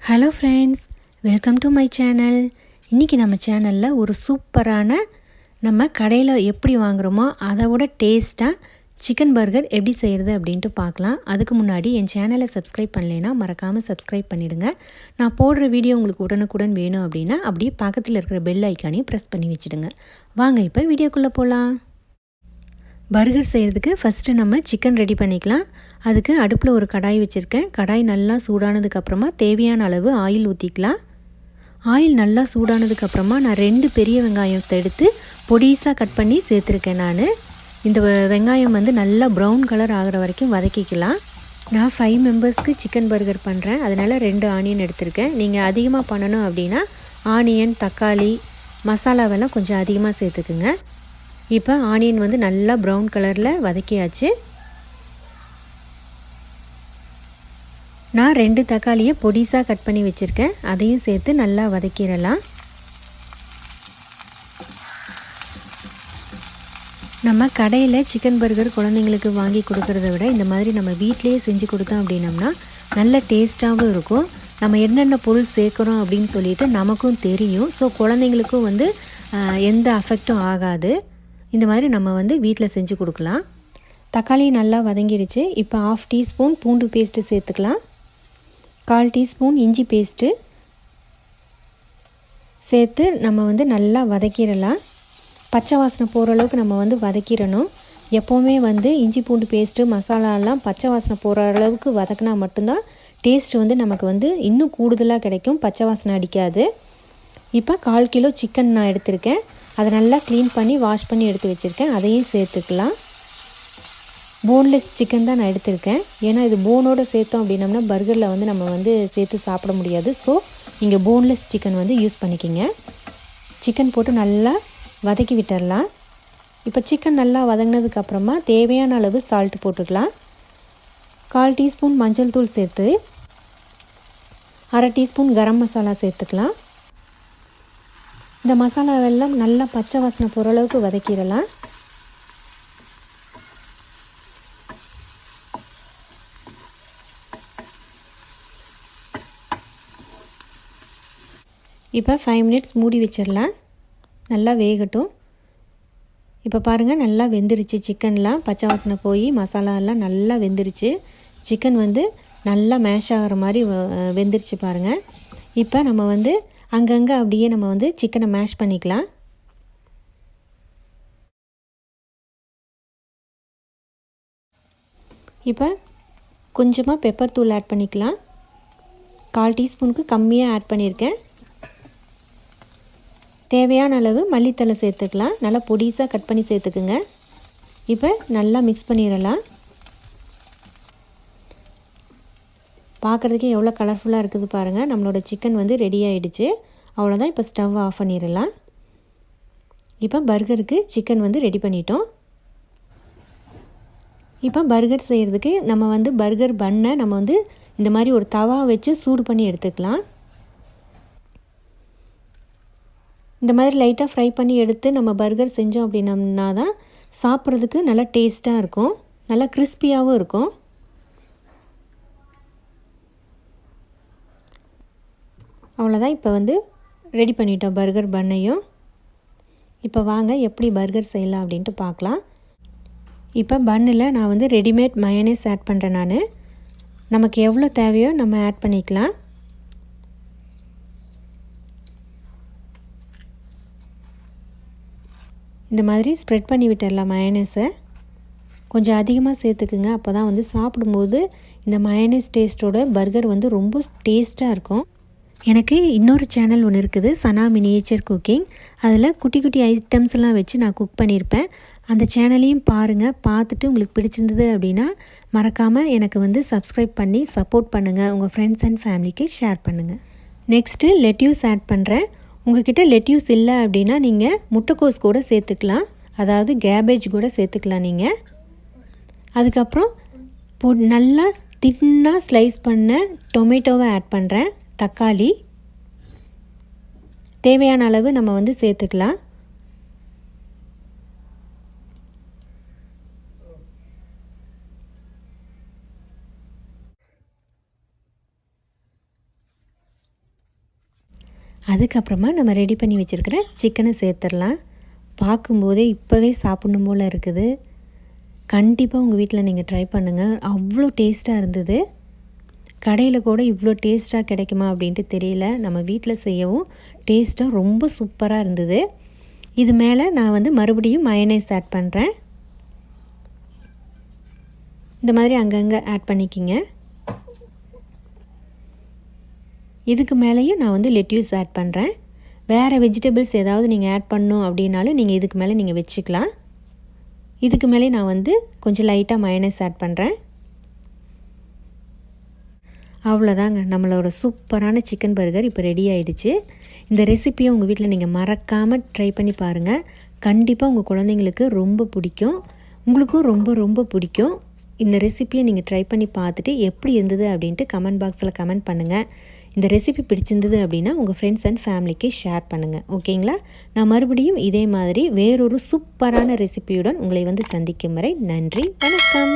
Hello friends, welcome to my channel. இன்றைக்கி நம்ம சேனலில் ஒரு சூப்பரான நம்ம கடையில் எப்படி வாங்குகிறோமோ அதை விட டேஸ்ட்டாக சிக்கன் பர்கர் எப்படி செய்கிறது அப்படின்ட்டு பார்க்கலாம். அதுக்கு முன்னாடி என் சேனலை சப்ஸ்கிரைப் பண்ணலைன்னா மறக்காமல் சப்ஸ்கிரைப் பண்ணிவிடுங்க. நான் போடுற வீடியோ உங்களுக்கு உடனுக்குடன் வேணும் அப்படின்னா அப்படியே பக்கத்தில் இருக்கிற பெல் ஐக்கானையும் ப்ரெஸ் பண்ணி வச்சுடுங்க. வாங்க இப்போ வீடியோக்குள்ளே போகலாம். பர்கர் செய்கிறதுக்கு ஃபஸ்ட்டு நம்ம சிக்கன் ரெடி பண்ணிக்கலாம். அதுக்கு அடுப்பில் ஒரு கடாய் வச்சுருக்கேன். கடாய் நல்லா சூடானதுக்கப்புறமா தேவையான அளவு ஆயில் ஊற்றிக்கலாம். ஆயில் நல்லா சூடானதுக்கப்புறமா நான் 2 பெரிய வெங்காயத்தை எடுத்து பொடிசாக கட் பண்ணி சேர்த்துருக்கேன். இந்த வெங்காயம் நல்லா ப்ரௌன் கலர் ஆகிற வரைக்கும் வதக்கிக்கலாம். நான் 5 மெம்பர்ஸ்க்கு சிக்கன் பர்கர் பண்ணுறேன், அதனால் 2 ஆனியன் எடுத்திருக்கேன். நீங்கள் அதிகமாக பண்ணணும் அப்படின்னா ஆனியன், தக்காளி, மசாலாவெல்லாம் கொஞ்சம் அதிகமாக சேர்த்துக்குங்க. இப்போ ஆனியன் நல்லா ப்ரௌன் கலரில் வதக்கியாச்சு. நான் 2 தக்காளியை பொடிசாக கட் பண்ணி வச்சுருக்கேன், அதையும் சேர்த்து நல்லா வதக்கிடலாம். நம்ம கடையில் சிக்கன் பர்கர் குழந்தைங்களுக்கு வாங்கி கொடுக்குறத விட இந்த மாதிரி நம்ம வீட்டிலையே செஞ்சு கொடுத்தோம் அப்படின்னம்னா நல்ல டேஸ்ட்டாகவும் இருக்கும். நம்ம என்னென்ன பொருள் சேர்க்குறோம் அப்படின்னு சொல்லிட்டு நமக்கும் தெரியும். ஸோ குழந்தைங்களுக்கும் எந்த அஃபெக்டும் ஆகாது. இந்த மாதிரி நம்ம வீட்டில் செஞ்சு கொடுக்கலாம். தக்காளி நல்லா வதங்கிருச்சு. இப்போ 1/2 டீஸ்பூன் பூண்டு பேஸ்ட்டு சேர்த்துக்கலாம். 1/4 டீஸ்பூன் இஞ்சி பேஸ்ட்டு சேர்த்து நம்ம நல்லா வதக்கிடலாம். பச்சை வாசனை போகிற அளவுக்கு நம்ம வதக்கிடணும். எப்போவுமே இஞ்சி பூண்டு பேஸ்ட்டு மசாலாலாம் பச்சை வாசனை போகிற அளவுக்கு வதக்கினா மட்டும்தான் டேஸ்ட்டு நமக்கு இன்னும் கூடுதலாக கிடைக்கும், பச்சை வாசனை அடிக்காது. இப்போ 1/4 கிலோ சிக்கன் நான் எடுத்திருக்கேன். அதை நல்லா க்ளீன் பண்ணி வாஷ் பண்ணி எடுத்து வச்சுருக்கேன், அதையும் சேர்த்துக்கலாம். போன்லெஸ் சிக்கன் தான் நான் எடுத்திருக்கேன். ஏன்னா இது போனோடு சேர்த்தோம் அப்படின்னம்னா பர்கரில் நம்ம சேர்த்து சாப்பிட முடியாது. ஸோ நீங்கள் போன்லெஸ் சிக்கன் யூஸ் பண்ணிக்கிங்க. சிக்கன் போட்டு நல்லா வதக்கி விட்டுடலாம். இப்போ சிக்கன் நல்லா வதங்கினதுக்கப்புறமா தேவையான அளவு சால்ட்டு போட்டுக்கலாம். 1/4 டீஸ்பூன் மஞ்சள் தூள் சேர்த்து 1/2 டீஸ்பூன் கரம் மசாலா சேர்த்துக்கலாம். இந்த மசாலாவெல்லாம் நல்லா பச்சை வாசனை போகிற அளவுக்கு வதக்கிடலாம். இப்போ 5 மினிட்ஸ் மூடி வச்சிடலாம், நல்லா வேகட்டும். இப்போ பாருங்கள், நல்லா வெந்துருச்சு. சிக்கன்லாம் பச்சை வாசனை போய் மசாலாலாம் நல்லா வெந்துருச்சு. சிக்கன் நல்லா மேஷ் ஆகிற மாதிரி வெந்துருச்சு பாருங்கள். இப்போ நம்ம அங்கங்கே அப்படியே நம்ம சிக்கனை மேஷ் பண்ணிக்கலாம். இப்போ கொஞ்சமாக பெப்பர் தூள் ஆட் பண்ணிக்கலாம். 1/4 டீஸ்பூனுக்கு கம்மியாக ஆட் பண்ணியிருக்கேன். தேவையான அளவு மல்லித்தலை சேர்த்துக்கலாம். நல்லா பொடிசாக கட் பண்ணி சேர்த்துக்குங்க. இப்போ நல்லா மிக்ஸ் பண்ணிடலாம். பார்க்குறதுக்கே எவ்வளோ கலர்ஃபுல்லாக இருக்குது பாருங்கள். நம்மளோட சிக்கன் ரெடி ஆகிடுச்சு. அவ்வளோதான். இப்போ ஸ்டவ் ஆஃப் பண்ணிடலாம். இப்போ பர்கருக்கு சிக்கன் ரெடி பண்ணிட்டோம். இப்போ பர்கர் செய்கிறதுக்கு நம்ம பர்கர் பண்ணை நம்ம இந்த மாதிரி ஒரு தவா வச்சு சூடு பண்ணி எடுத்துக்கலாம். இந்த மாதிரி லைட்டாக ஃப்ரை பண்ணி எடுத்து நம்ம பர்கர் செஞ்சோம் அப்படின்னம்னா தான் சாப்பிட்றதுக்கு நல்லா டேஸ்ட்டாக இருக்கும், நல்லா கிறிஸ்பியாகவும் இருக்கும். அவ்வளோதான். இப்போ ரெடி பண்ணிட்டோம் பர்கர் பண்ணையும். இப்போ வாங்க எப்படி பர்கர் செய்யலாம் அப்படின்ட்டு பார்க்கலாம். இப்போ பன்னில் நான் ரெடிமேட் மயோனைஸ் ஆட் பண்ணுறேன். நமக்கு எவ்வளோ தேவையோ நம்ம ஆட் பண்ணிக்கலாம். இந்த மாதிரி ஸ்ப்ரெட் பண்ணி விட்டுடலாம் மயோனைஸை. கொஞ்சம் அதிகமாக சேர்த்துக்குங்க. அப்போ தான் சாப்பிடும்போது இந்த மயோனைஸ் டேஸ்ட்டோட பர்கர் ரொம்ப டேஸ்ட்டாக இருக்கும். எனக்கு இன்னொரு சேனல் ஒன்று இருக்குது, சனா மினியேச்சர் குக்கிங். அதில் குட்டி குட்டி ஐட்டம்ஸ்லாம் வச்சு நான் குக் பண்ணியிருப்பேன். அந்த சேனலையும் பாருங்கள். பார்த்துட்டு உங்களுக்கு பிடிச்சிருந்தது அப்படின்னா மறக்காமல் எனக்கு சப்ஸ்கிரைப் பண்ணி சப்போர்ட் பண்ணுங்கள். உங்கள் ஃப்ரெண்ட்ஸ் அண்ட் ஃபேமிலிக்கு ஷேர் பண்ணுங்கள். நெக்ஸ்ட்டு லெட்யூஸ் ஆட் பண்ணுறேன். உங்கள்கிட்ட லெட்யூஸ் இல்லை அப்படின்னா நீங்கள் முட்டைக்கோஸ் கூட சேர்த்துக்கலாம், அதாவது கேபேஜ் கூட சேர்த்துக்கலாம் நீங்கள். அதுக்கப்புறம் நல்லா தின்னாக ஸ்லைஸ் பண்ண டொமேட்டோவை ஆட் பண்ணுறேன். தக்காளி தேவையான அளவு நம்ம சேர்த்துக்கலாம். அதுக்கப்புறமா நம்ம ரெடி பண்ணி வச்சுருக்கிற சிக்கனை சேர்த்துடலாம். பார்க்கும்போதே இப்போவே சாப்பிடணும் போல் இருக்குது. கண்டிப்பாக உங்கள் வீட்டில் நீங்கள் ட்ரை பண்ணுங்கள். அவ்வளோ டேஸ்ட்டாக இருந்தது. கடையில் கூட இவ்வளோ டேஸ்ட்டாக கிடைக்குமா அப்படின்ட்டு தெரியல. நம்ம வீட்டில் செய்யவும் டேஸ்ட்டாக ரொம்ப சூப்பராக இருந்தது. இது மேலே நான் மறுபடியும் மயனைஸ் ஆட் பண்ணுறேன். இந்த மாதிரி அங்கங்கே ஆட் பண்ணிக்கிங்க. இதுக்கு மேலேயும் நான் லெட்யூஸ் ஆட் பண்ணுறேன். வேறு வெஜிடபிள்ஸ் ஏதாவது நீங்கள் ஆட் பண்ணணும் அப்படின்னாலும் நீங்கள் இதுக்கு மேலே நீங்கள் வச்சுக்கலாம். இதுக்கு மேலே நான் கொஞ்சம் லைட்டாக மயனைஸ் ஆட் பண்ணுறேன். அவ்வளோதாங்க, நம்மளோட சூப்பரான சிக்கன் பர்கர் இப்போ ரெடி ஆகிடுச்சு. இந்த ரெசிப்பியை உங்கள் வீட்டில் நீங்கள் மறக்காமல் ட்ரை பண்ணி பாருங்கள். கண்டிப்பாக உங்கள் குழந்தைங்களுக்கு ரொம்ப பிடிக்கும், உங்களுக்கும் ரொம்ப ரொம்ப பிடிக்கும். இந்த ரெசிப்பியை நீங்கள் ட்ரை பண்ணி பார்த்துட்டு எப்படி இருந்தது அப்படின்ட்டு கமெண்ட் பாக்ஸில் கமெண்ட் பண்ணுங்கள். இந்த ரெசிபி பிடிச்சிருந்தது அப்படின்னா உங்கள் ஃப்ரெண்ட்ஸ் அண்ட் ஃபேமிலிக்கு ஷேர் பண்ணுங்கள். ஓகேங்களா? நான் மறுபடியும் இதே மாதிரி வேறொரு சூப்பரான ரெசிபியுடன் உங்களை சந்திக்கும் வரை நன்றி, வணக்கம்.